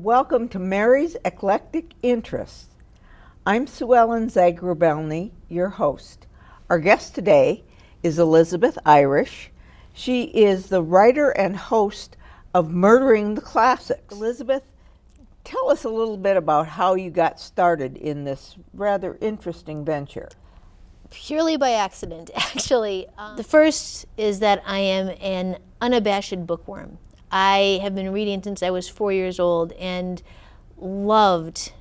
Welcome to Mary's Eclectic Interests. I'm Sue Ellen Zagrabelny, your host. Our guest today is Elizabeth Irish. She is the writer and host of Murdering the Classics. Elizabeth, tell us a little bit about how you got started in this rather interesting venture. Purely by accident, actually. The first is that I am an unabashed bookworm. I have been reading since I was 4 years old and loved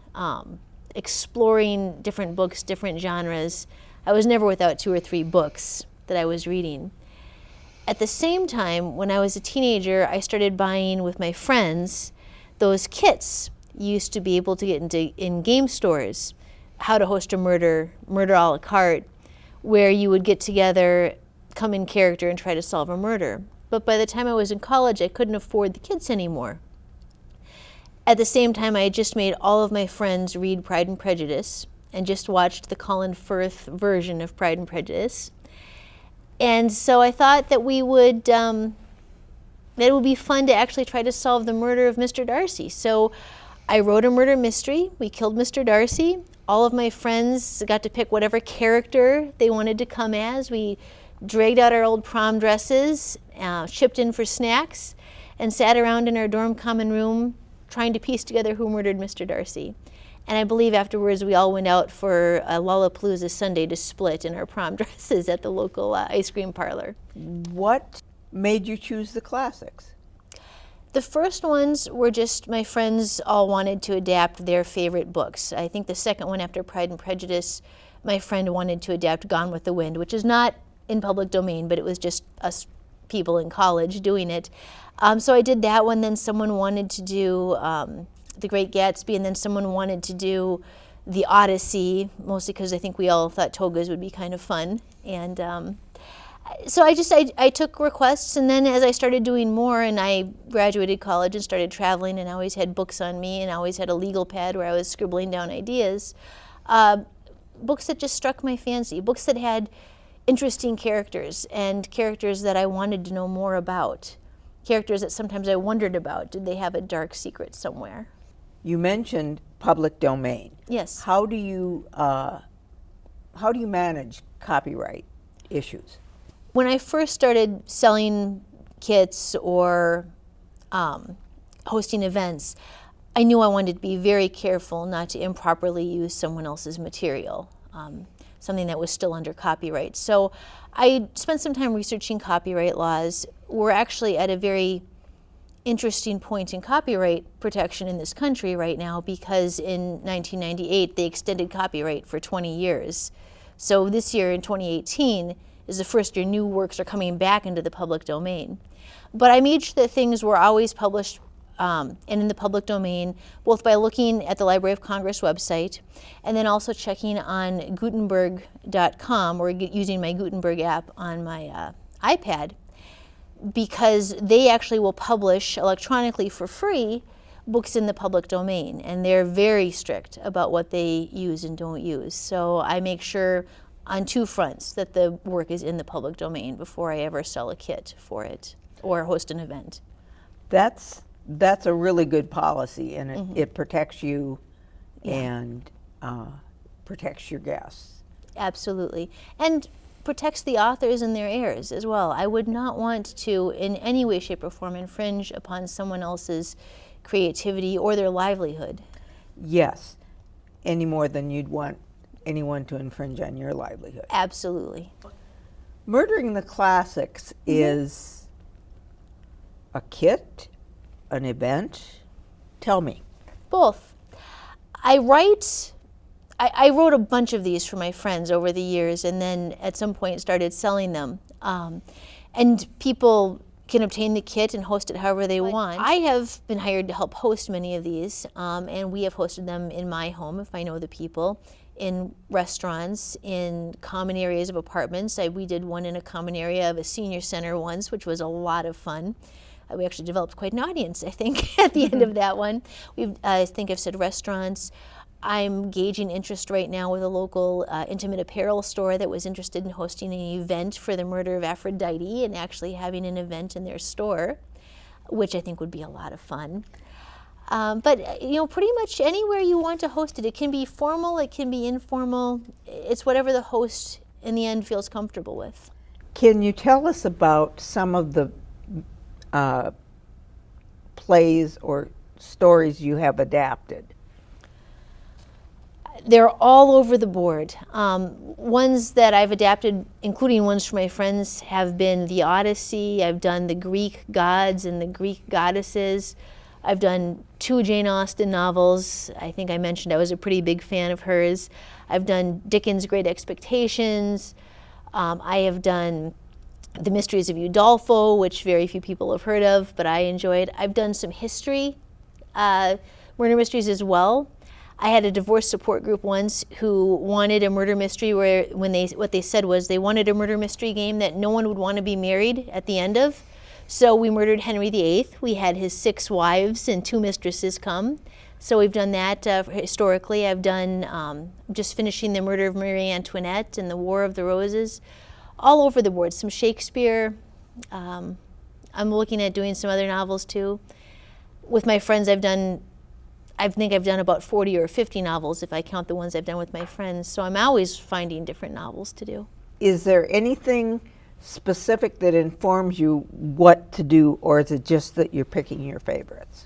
exploring different books, different genres. I was never without 2 or 3 books that I was reading. At the same time, when I was a teenager, I started buying with my friends those kits you used to be able to get in game stores, How to Host a Murder, Murder a la carte, where you would get together, come in character, and try to solve a murder. But by the time I was in college, I couldn't afford the kits anymore. At the same time, I had just made all of my friends read Pride and Prejudice and just watched the Colin Firth version of Pride and Prejudice. And so I thought that that it would be fun to actually try to solve the murder of Mr. Darcy. So I wrote a murder mystery. We killed Mr. Darcy. All of my friends got to pick whatever character they wanted to come as. We dragged out our old prom dresses, chipped in for snacks, and sat around in our dorm common room trying to piece together who murdered Mr. Darcy. And I believe afterwards we all went out for a Lollapalooza Sunday to split in our prom dresses at the local ice cream parlor. What made you choose the classics? The first ones were just my friends all wanted to adapt their favorite books. I think the second one after Pride and Prejudice, my friend wanted to adapt Gone with the Wind, which is not in public domain, but it was just us people in college doing it. So I did that one, then someone wanted to do The Great Gatsby, and then someone wanted to do The Odyssey, mostly because I think we all thought togas would be kind of fun. And so I took requests, and then as I started doing more, and I graduated college and started traveling, and I always had books on me, and I always had a legal pad where I was scribbling down ideas, books that just struck my fancy, books that had interesting characters and characters that I wanted to know more about, characters that sometimes I wondered about. Did they have a dark secret somewhere? You mentioned public domain. Yes. How do you manage copyright issues? When I first started selling kits or hosting events, I knew I wanted to be very careful not to improperly use someone else's material, something that was still under copyright. So I spent some time researching copyright laws. We're actually at a very interesting point in copyright protection in this country right now, because in 1998 they extended copyright for 20 years. So this year in 2018 is the first year new works are coming back into the public domain. But I made sure that things were always published and in the public domain, both by looking at the Library of Congress website and then also checking on Gutenberg.com or using my Gutenberg app on my iPad, because they actually will publish electronically for free books in the public domain, and they're very strict about what they use and don't use. So I make sure on 2 fronts that the work is in the public domain before I ever sell a kit for it or host an event. That's a really good policy, and it protects you and protects your guests. Absolutely. And protects the authors and their heirs as well. I would not want to, in any way, shape, or form, infringe upon someone else's creativity or their livelihood. Yes, any more than you'd want anyone to infringe on your livelihood. Absolutely. Murdering the Classics is a kit, an event? Tell me. Both. I wrote a bunch of these for my friends over the years, and then at some point started selling them. And people can obtain the kit and host it however they want. I have been hired to help host many of these, and we have hosted them in my home, if I know the people, in restaurants, in common areas of apartments. We did one in a common area of a senior center once, which was a lot of fun. We actually developed quite an audience, I think, at the end of that one. I think I've said restaurants. I'm gauging interest right now with a local intimate apparel store that was interested in hosting an event for the murder of Aphrodite and actually having an event in their store, which I think would be a lot of fun. But pretty much anywhere you want to host it. It can be formal, it can be informal. It's whatever the host in the end feels comfortable with. Can you tell us about some of the plays or stories you have adapted? They're all over the board. Ones that I've adapted, including ones for my friends, have been the Odyssey. I've done the Greek gods and the Greek goddesses. I've done 2 Jane Austen novels. I think I mentioned I was a pretty big fan of hers. I've done Dickens' Great Expectations. I have done The Mysteries of Udolpho, which very few people have heard of, but I enjoyed. I've done some history, murder mysteries as well. I had a divorce support group once who wanted a murder mystery where what they said was they wanted a murder mystery game that no one would want to be married at the end of. So we murdered Henry VIII. We had his 6 wives and 2 mistresses come. So we've done that historically. I've done just finishing the murder of Marie Antoinette and the War of the Roses. All over the board. Some Shakespeare. I'm looking at doing some other novels too. With my friends, I think I've done about 40 or 50 novels if I count the ones I've done with my friends. So I'm always finding different novels to do. Is there anything specific that informs you what to do, or is it just that you're picking your favorites?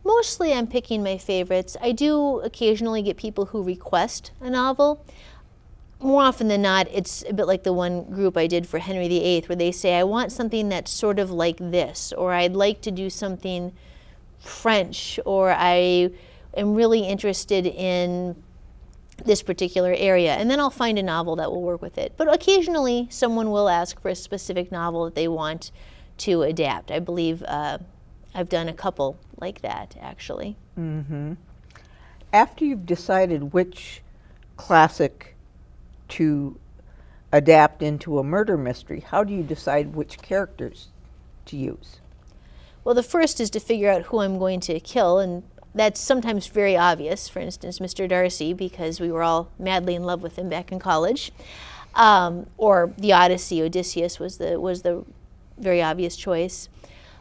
Mostly I'm picking my favorites. I do occasionally get people who request a novel. More often than not, it's a bit like the one group I did for Henry VIII, where they say, I want something that's sort of like this, or I'd like to do something French, or I am really interested in this particular area. And then I'll find a novel that will work with it. But occasionally, someone will ask for a specific novel that they want to adapt. I believe I've done a couple like that, actually. Mm-hmm. After you've decided which classic to adapt into a murder mystery, how do you decide which characters to use? Well, the first is to figure out who I'm going to kill, and that's sometimes very obvious. For instance, Mr. Darcy, because we were all madly in love with him back in college. Or the Odyssey, Odysseus was the very obvious choice.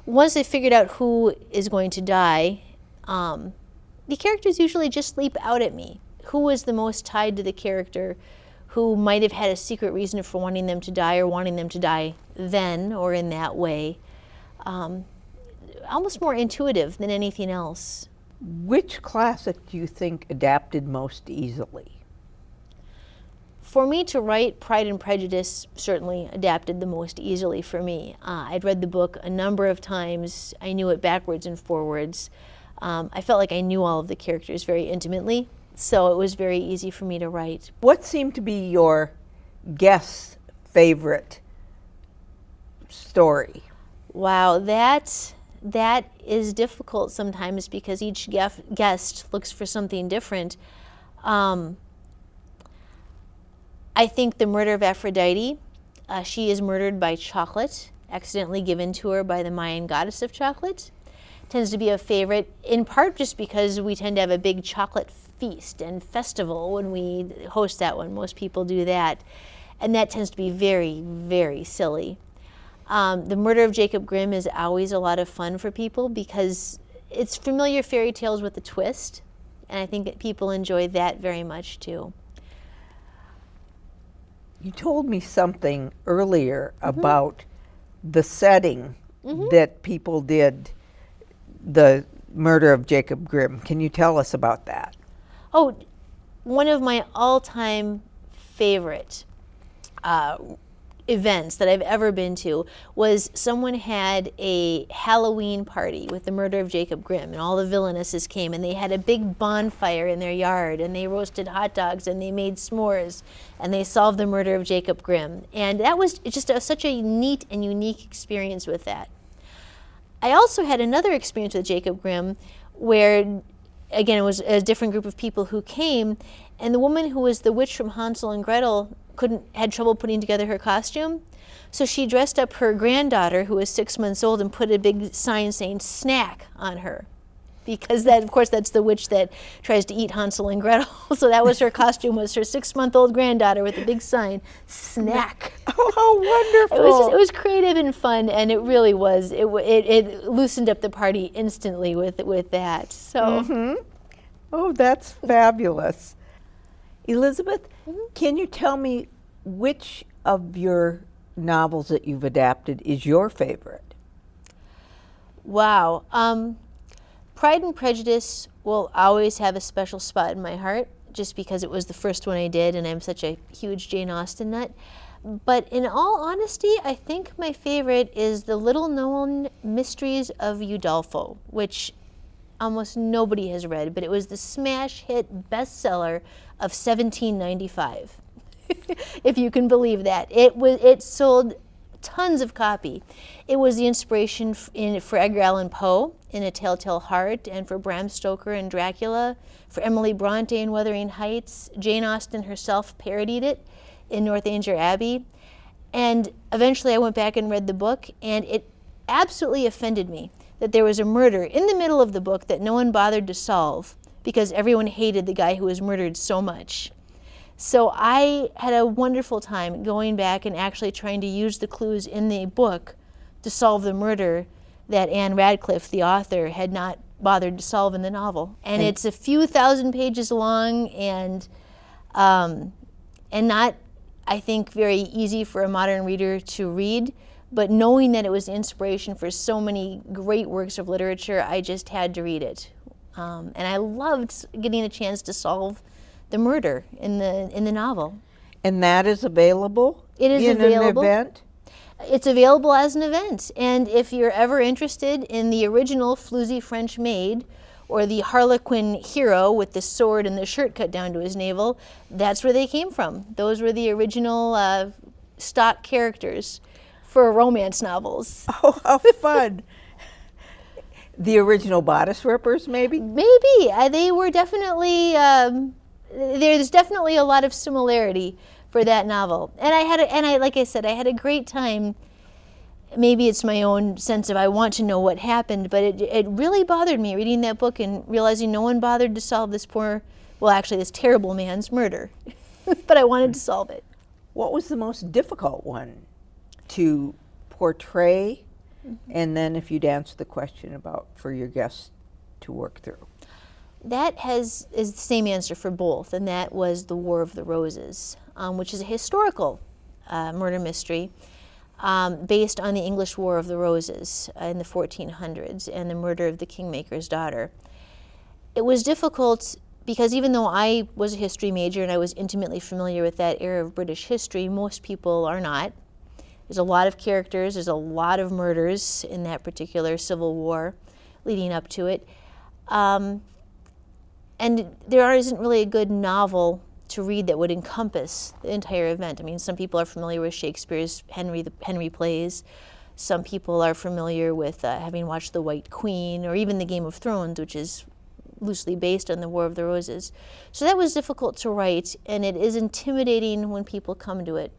Once I figured out who is going to die, the characters usually just leap out at me. Who was the most tied to the character? Who might have had a secret reason for wanting them to die, or wanting them to die then or in that way? Almost more intuitive than anything else. Which classic do you think adapted most easily? For me to write, Pride and Prejudice certainly adapted the most easily for me. I'd read the book a number of times. I knew it backwards and forwards. I felt like I knew all of the characters very intimately, so it was very easy for me to write. What seemed to be your guest's favorite story? Wow, that is difficult sometimes because each guest looks for something different. I think the murder of Aphrodite, she is murdered by chocolate, accidentally given to her by the Mayan goddess of chocolate. Tends to be a favorite, in part just because we tend to have a big chocolate feast and festival when we host that one. Most people do that. And that tends to be very, very silly. The murder of Jacob Grimm is always a lot of fun for people because it's familiar fairy tales with a twist. And I think that people enjoy that very much too. You told me something earlier about the setting that people did the murder of Jacob Grimm. Can you tell us about that? Oh, one of my all-time favorite events that I've ever been to was someone had a Halloween party with the murder of Jacob Grimm, and all the villainesses came, and they had a big bonfire in their yard, and they roasted hot dogs, and they made s'mores, and they solved the murder of Jacob Grimm. And that was just such a neat and unique experience with that. I also had another experience with Jacob Grimm where, again, it was a different group of people who came, and the woman who was the witch from Hansel and Gretel had trouble putting together her costume. So she dressed up her granddaughter, who was 6 months old, and put a big sign saying snack on her. because that, of course, that's the witch that tries to eat Hansel and Gretel. So that was her costume, was her 6-month-old granddaughter with a big sign, snack. Oh, how wonderful. It was creative and fun, and it really was. It loosened up the party instantly with that. So. Oh, that's fabulous. Elizabeth, can you tell me which of your novels that you've adapted is your favorite? Wow. Pride and Prejudice will always have a special spot in my heart, just because it was the first one I did, and I'm such a huge Jane Austen nut. But in all honesty, I think my favorite is The Little-Known Mysteries of Udolpho, which almost nobody has read, but it was the smash hit bestseller of 1795. If you can believe that. It sold tons of copy. It was the inspiration for Edgar Allan Poe in A Telltale Heart, and for Bram Stoker in Dracula, for Emily Bronte in Wuthering Heights. Jane Austen herself parodied it in Northanger Abbey. And eventually I went back and read the book, and it absolutely offended me that there was a murder in the middle of the book that no one bothered to solve because everyone hated the guy who was murdered so much. So I had a wonderful time going back and actually trying to use the clues in the book to solve the murder that Anne Radcliffe, the author, had not bothered to solve in the novel. And it's a few thousand pages long, and not, I think, very easy for a modern reader to read. But knowing that it was the inspiration for so many great works of literature, I just had to read it. And I loved getting a chance to solve the murder in the novel. And that is available? It is in available. An event? It's available as an event. And if you're ever interested in the original Floozy French maid, or the Harlequin hero with the sword and the shirt cut down to his navel, that's where they came from. Those were the original stock characters for romance novels. Oh, how fun. The original bodice rippers, maybe? Maybe. They were definitely, there's definitely a lot of similarity for that novel. And like I said, I had a great time. Maybe it's my own sense of I want to know what happened, but it really bothered me reading that book and realizing no one bothered to solve this this terrible man's murder. But I wanted to solve it. What was the most difficult one to portray, and then if you'd answer the question about for your guests to work through? That is the same answer for both, and that was The War of the Roses, which is a historical murder mystery based on the English War of the Roses in the 1400s and the murder of the kingmaker's daughter. It was difficult because even though I was a history major and I was intimately familiar with that era of British history, most people are not. There's a lot of characters, there's a lot of murders in that particular Civil War leading up to it. And there isn't really a good novel to read that would encompass the entire event. I mean, some people are familiar with Shakespeare's Henry plays. Some people are familiar with having watched The White Queen, or even the Game of Thrones, which is loosely based on the War of the Roses. So that was difficult to write, and it is intimidating when people come to it.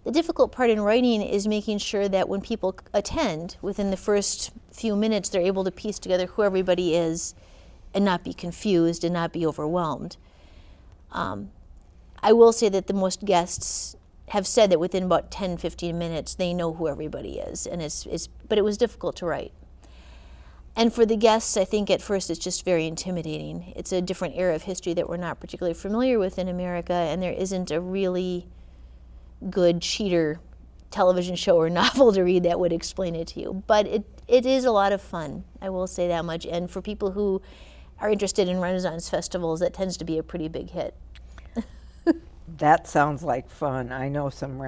The difficult part in writing is making sure that when people attend, within the first few minutes, they're able to piece together who everybody is and not be confused and not be overwhelmed. I will say that the most guests have said that within about 10, 15 minutes, they know who everybody is, and but it was difficult to write. And for the guests, I think at first it's just very intimidating. It's a different era of history that we're not particularly familiar with in America, and there isn't a really good cheater television show or novel to read that would explain it to you. But it is a lot of fun, I will say that much. And for people who are interested in Renaissance festivals, that tends to be a pretty big hit. That sounds like fun. I know some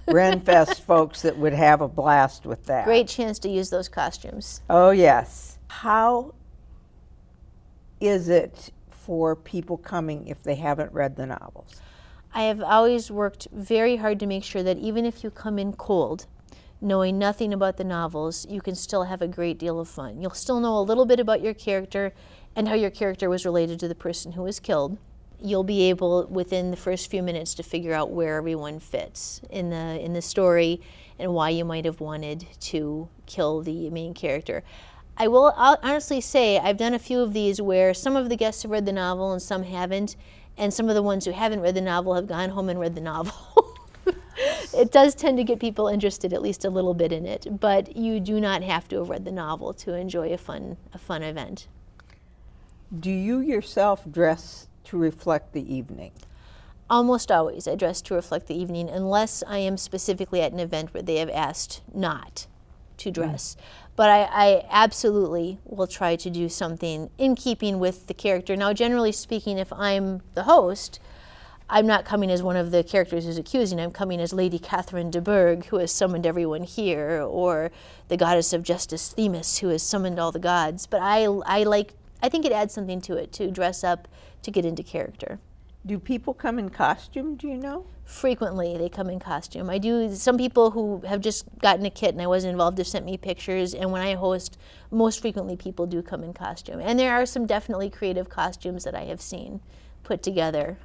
Renfest folks that would have a blast with that. Great chance to use those costumes. Oh, yes. How is it for people coming if they haven't read the novels? I have always worked very hard to make sure that even if you come in cold, knowing nothing about the novels, you can still have a great deal of fun. You'll still know a little bit about your character and how your character was related to the person who was killed. You'll be able, within the first few minutes, to figure out where everyone fits in the story and why you might have wanted to kill the main character. I'll honestly say I've done a few of these where some of the guests have read the novel and some haven't, and some of the ones who haven't read the novel have gone home and read the novel. It does tend to get people interested at least a little bit in it, but you do not have to have read the novel to enjoy a fun event. Do you yourself dress to reflect the evening? Almost always I dress to reflect the evening, unless I am specifically at an event where they have asked not to dress. But I absolutely will try to do something in keeping with the character. Now, generally speaking, if I'm the host, I'm not coming as one of the characters who's accusing. I'm coming as Lady Catherine de Bourgh, who has summoned everyone here, or the goddess of justice, Themis, who has summoned all the gods. But I think it adds something to it to dress up to get into character. Do people come in costume, do you know? Frequently, they come in costume. I do. Some people who have just gotten a kit and I wasn't involved have sent me pictures, and when I host, most frequently people do come in costume. And there are some definitely creative costumes that I have seen put together.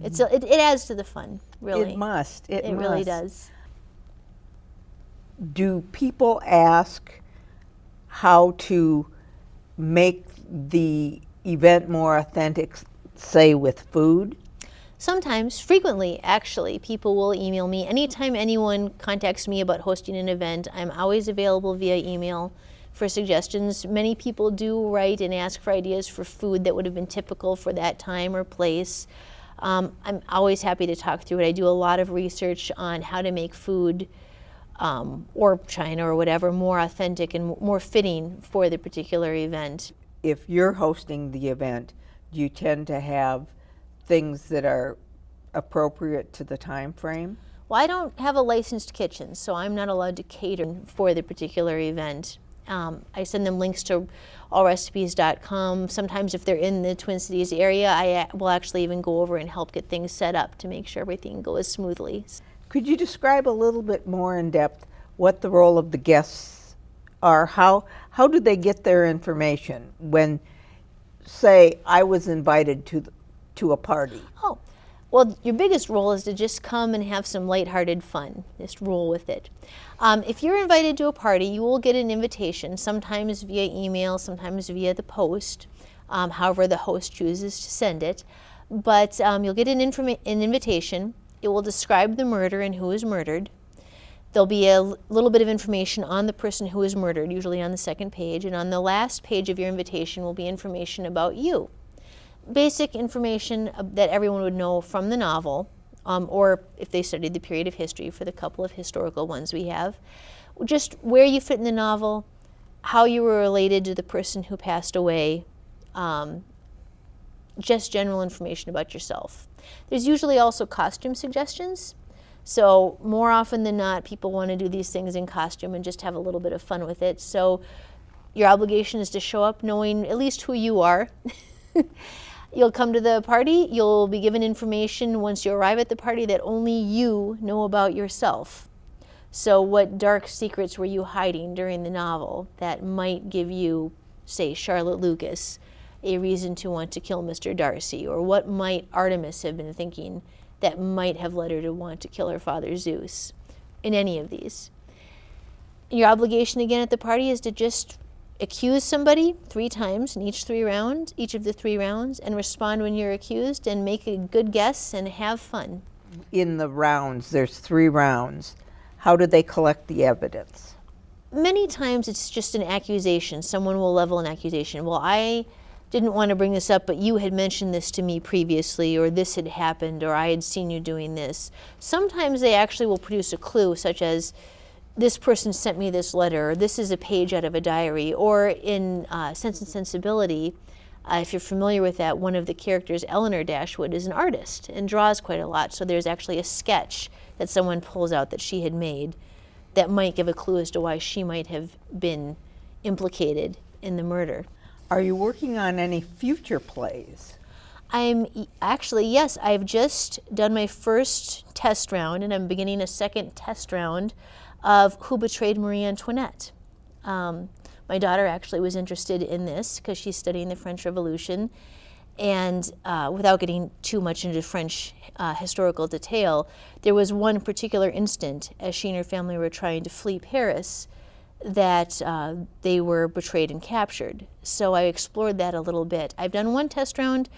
It adds to the fun, really. It must. It really does. Do people ask how to make the event more authentic, say with food? Sometimes, frequently actually, people will email me. Anytime anyone contacts me about hosting an event, I'm always available via email for suggestions. Many people do write and ask for ideas for food that would have been typical for that time or place. I'm always happy to talk through it. I do a lot of research on how to make food or China or whatever more authentic and more fitting for the particular event. If you're hosting the event, do you tend to have things that are appropriate to the time frame? Well, I don't have a licensed kitchen, so I'm not allowed to cater for the particular event. I send them links to allrecipes.com. Sometimes if they're in the Twin Cities area, I will actually even go over and help get things set up to make sure everything goes smoothly. Could you describe a little bit more in depth what the role of the guests are? How do they get their information when, say, I was invited to a party? Oh, well, your biggest role is to just come and have some lighthearted fun. Just roll with it. If you're invited to a party, you will get an invitation, sometimes via email, sometimes via the post, however the host chooses to send it. But you'll get an invitation. It will describe the murder and who is murdered. There'll be a little bit of information on the person who is murdered, usually on the second page. And on the last page of your invitation will be information about you. Basic information that everyone would know from the novel, or if they studied the period of history for the couple of historical ones we have. Just where you fit in the novel, how you were related to the person who passed away, just general information about yourself. There's usually also costume suggestions. So more often than not, people want to do these things in costume and just have a little bit of fun with it. So your obligation is to show up knowing at least who you are. You'll come to the party, you'll be given information once you arrive at the party that only you know about yourself. So what dark secrets were you hiding during the novel that might give you, say, Charlotte Lucas, a reason to want to kill Mr. Darcy? Or what might Artemis have been thinking that might have led her to want to kill her father Zeus? In any of these. Your obligation again at the party is to just accuse somebody 3 times in each of the 3 rounds, and respond when you're accused and make a good guess and have fun. In the rounds, there's 3 rounds. How do they collect the evidence? Many times it's just an accusation. Someone will level an accusation. Well, I didn't want to bring this up, but you had mentioned this to me previously, or this had happened, or I had seen you doing this. Sometimes they actually will produce a clue, such as, this person sent me this letter, or this is a page out of a diary, or in Sense and Sensibility, if you're familiar with that, one of the characters, Eleanor Dashwood, is an artist and draws quite a lot. So there's actually a sketch that someone pulls out that she had made that might give a clue as to why she might have been implicated in the murder. Are you working on any future plays? Yes, I've just done my first test round, and I'm beginning a second test round of Who Betrayed Marie Antoinette. My daughter actually was interested in this because she's studying the French Revolution, and without getting too much into French historical detail, there was one particular instant as she and her family were trying to flee Paris that they were betrayed and captured. So I explored that a little bit. I've done one test round.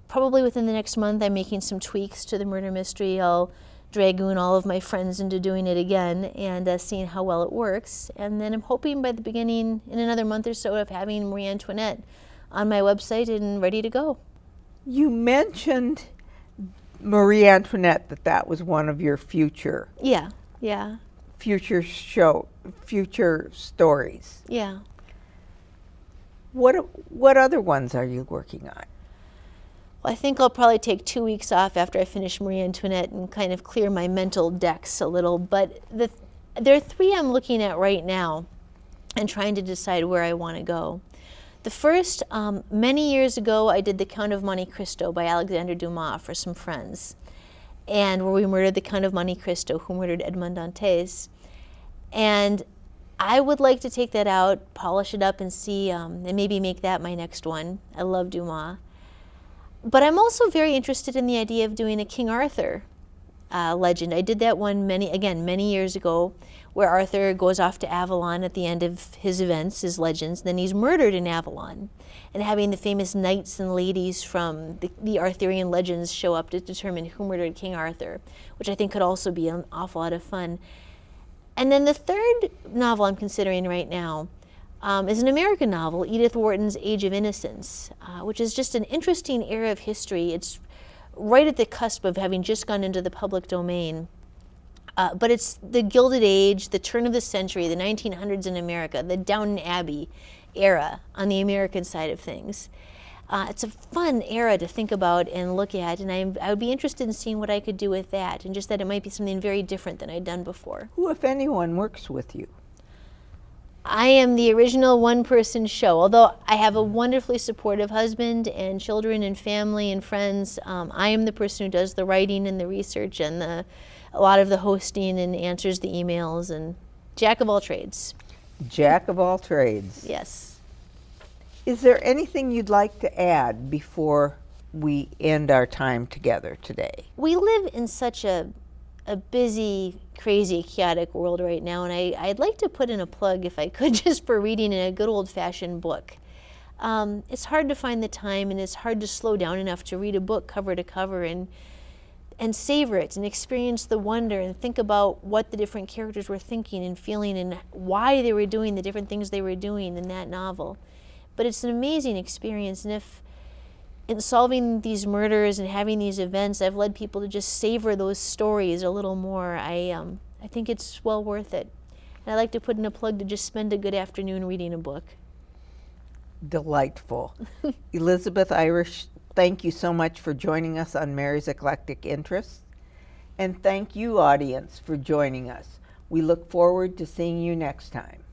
Probably within the next month, I'm making some tweaks to the murder mystery. I'll dragoon all of my friends into doing it again and seeing how well it works. And then I'm hoping by the beginning, in another month or so, of having Marie Antoinette on my website and ready to go. You mentioned Marie Antoinette, that was one of your future stories. Yeah. What other ones are you working on? Well, I think I'll probably take 2 weeks off after I finish Marie Antoinette and kind of clear my mental decks a little. But there are 3 I'm looking at right now and trying to decide where I want to go. The first, many years ago, I did The Count of Monte Cristo by Alexandre Dumas for some friends, and where we murdered the Count of Monte Cristo, who murdered Edmond Dantes. And I would like to take that out, polish it up, and see, and maybe make that my next one. I love Dumas. But I'm also very interested in the idea of doing a King Arthur legend. I did that one many years ago, where Arthur goes off to Avalon at the end of his events, his legends, then he's murdered in Avalon. And having the famous knights and ladies from the Arthurian legends show up to determine who murdered King Arthur, which I think could also be an awful lot of fun. And then the third novel I'm considering right now is an American novel, Edith Wharton's Age of Innocence, which is just an interesting era of history. It's right at the cusp of having just gone into the public domain. But it's the Gilded Age, the turn of the century, the 1900s in America, the Downton Abbey era on the American side of things. It's a fun era to think about and look at, and I would be interested in seeing what I could do with that, and just that it might be something very different than I'd done before. Who, if anyone, works with you? I am the original one-person show. Although I have a wonderfully supportive husband and children and family and friends, I am the person who does the writing and the research and a lot of the hosting and answers the emails, and jack of all trades. Jack of all trades. Yes. Is there anything you'd like to add before we end our time together today? We live in such a busy, crazy, chaotic world right now, and I'd like to put in a plug, if I could, just for reading a good old-fashioned book. It's hard to find the time, and it's hard to slow down enough to read a book cover to cover and savor it and experience the wonder and think about what the different characters were thinking and feeling and why they were doing the different things they were doing in that novel. But it's an amazing experience, and if in solving these murders and having these events, I've led people to just savor those stories a little more, I think it's well worth it. And I like to put in a plug to just spend a good afternoon reading a book. Delightful. Elizabeth Irish, thank you so much for joining us on Mary's Eclectic Interests. And thank you, audience, for joining us. We look forward to seeing you next time.